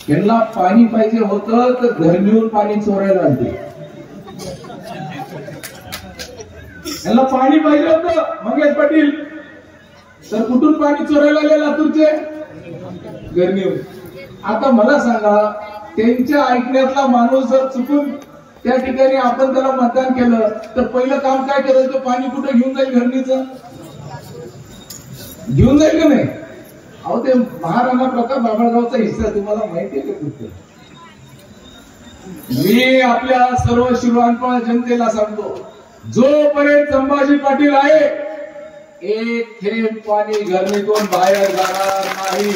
यांना पाणी पाहिजे होतं तर घरी येऊन पाणी चोरायला आणते. यांना पाणी पाहिजे होतं मंगेश पाटील तर कुठून पाणी चोरायला आले लातूरचे? घरी येऊन. आता मला सांगा त्यांच्या ऐकण्यातला माणूस जर चुकून त्या ठिकाणी आपण त्याला मतदान केलं तर पहिलं काम काय करायचं? पाणी कुठं घेऊन जाईल? घरणीचं घेऊन जाईल का नाही? अहो ते महाराणा प्रताप बाबळगावचा हिस्सा तुम्हाला माहिती आहे का? कुठे? मी आपल्या सर्व शिवरानपा जनतेला सांगतो, जोपर्यंत संभाजी पाटील आहे एक थेंब पाणी घरणीतून बाहेर जाणार नाही.